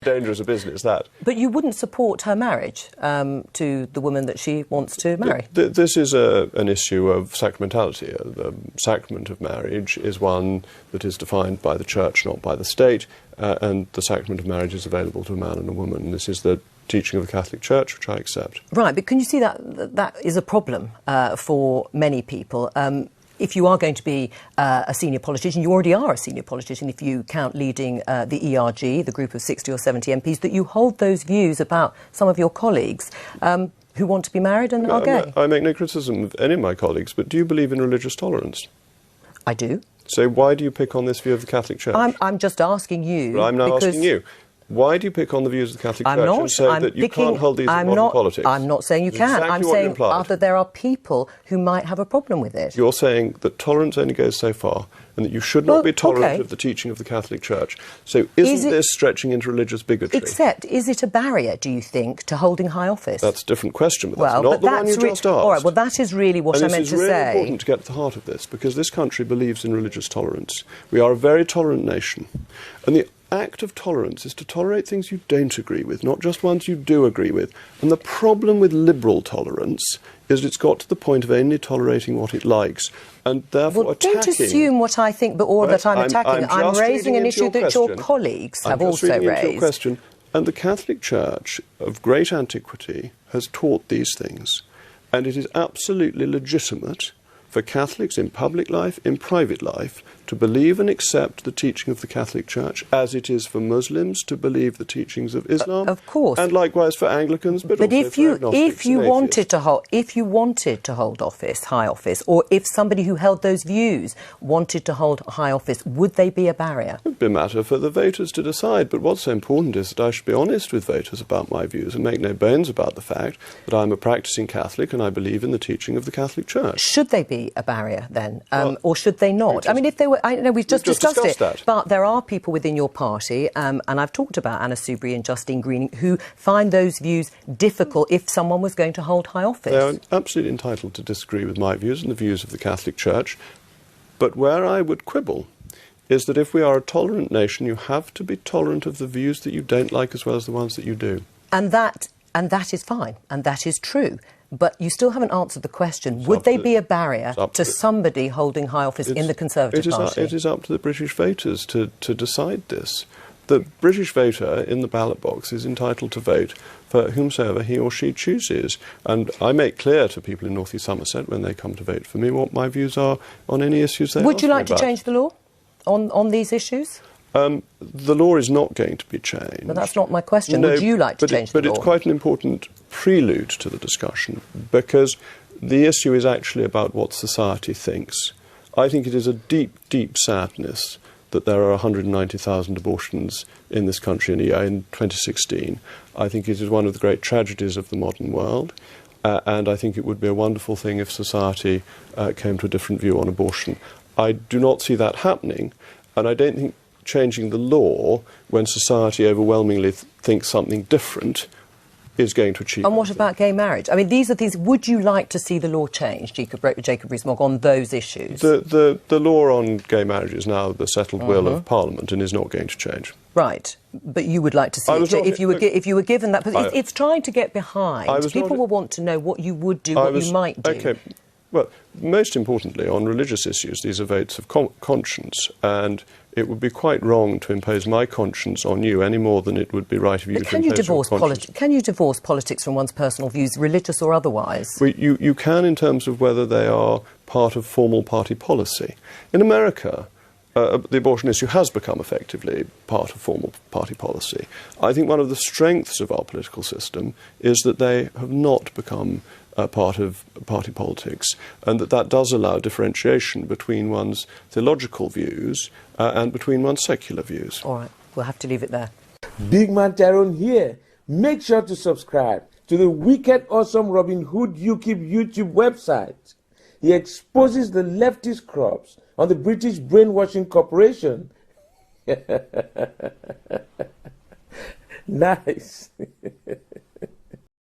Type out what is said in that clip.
Dangerous a business, that. But you wouldn't support her marriage to the woman that she wants to marry? This is an issue of sacramentality. The sacrament of marriage is one that is defined by the Church, not by the state, and the sacrament of marriage is available to a man and a woman. This is the teaching of the Catholic Church, which I accept. Right, but can you see that that is a problem for many people? If you are going to be a senior politician, you already are a senior politician if you count leading the ERG, the group of 60 or 70 MPs, that you hold those views about some of your colleagues who want to be married and are gay. I make no criticism of any of my colleagues, but do you believe in religious tolerance? I do. So why do you pick on this view of the Catholic Church? I'm just asking you. Well, I'm now asking you. Why do you pick on the views of the Catholic Church and say that you can't hold these in modern politics? I'm not saying you can. I'm saying that there are people who might have a problem with it. You're saying that tolerance only goes so far and that you should not be tolerant of the teaching of the Catholic Church. So isn't this stretching into religious bigotry? Except, is it a barrier, do you think, to holding high office? That's a different question, but that's not the one you just asked. All right, well, that is really what I meant to say. It's really important to get to the heart of this, because this country believes in religious tolerance. We are a very tolerant nation. And the act of tolerance is to tolerate things you don't agree with, not just ones you do agree with. And the problem with liberal tolerance is it's got to the point of only tolerating what it likes, and therefore attacking... Don't assume what I think, or that I'm attacking. I'm raising an issue that your colleagues have also raised. Question, and the Catholic Church of great antiquity has taught these things, and it is absolutely legitimate for Catholics in public life, in private life, to believe and accept the teaching of the Catholic Church, as it is for Muslims to believe the teachings of Islam. Of course. And likewise for Anglicans, but also if for agnostics if you wanted to hold office, high office, or if somebody who held those views wanted to hold high office, would they be a barrier? It would be a matter for the voters to decide, but what's so important is that I should be honest with voters about my views and make no bones about the fact that I'm a practising Catholic and I believe in the teaching of the Catholic Church. Should they be a barrier then, or should they not? I mean, if they were, I know we've just discussed it, that. But there are people within your party, and I've talked about Anna Soubry and Justine Greening, who find those views difficult if someone was going to hold high office. They are absolutely entitled to disagree with my views and the views of the Catholic Church, but where I would quibble is that if we are a tolerant nation, you have to be tolerant of the views that you don't like as well as the ones that you do. And that is fine, and that is true. But you still haven't answered the question. Would they be a barrier to somebody holding high office in the Conservative Party? It is up to the British voters to decide this. The British voter in the ballot box is entitled to vote for whomsoever he or she chooses. And I make clear to people in North East Somerset when they come to vote for me what my views are on any issues they ask me about. Would you like to change the law on these issues? The law is not going to be changed. But that's not my question. Would you like to change the law? But it's quite an important prelude to the discussion, because the issue is actually about what society thinks. I think it is a deep, deep sadness that there are 190,000 abortions in this country in a year in 2016. I think it is one of the great tragedies of the modern world, and I think it would be a wonderful thing if society came to a different view on abortion. I do not see that happening, and I don't think changing the law when society overwhelmingly thinks something different is going to achieve. And what about gay marriage? I mean, these are things. Would you like to see the law changed, Jacob Rees-Mogg, on those issues? The law on gay marriage is now the settled will of Parliament and is not going to change. Right, but you would like to see it if you were given that. But it's trying to get behind. People will want to know what you would do, what you might do. Okay. Well, most importantly, on religious issues, these are votes of conscience, and it would be quite wrong to impose my conscience on you any more than it would be right of you to impose your conscience. Can you divorce politics from one's personal views, religious or otherwise? Well, you can in terms of whether they are part of formal party policy. In America, the abortion issue has become effectively part of formal party policy. I think one of the strengths of our political system is that they have not become part of party politics, and that does allow differentiation between one's theological views and between one's secular views. All right, we'll have to leave it there. Big Man Tyrone here. Make sure to subscribe to the wicked awesome Robin Hood UKIP YouTube website. He exposes the leftist crops on the British Brainwashing Corporation. Nice.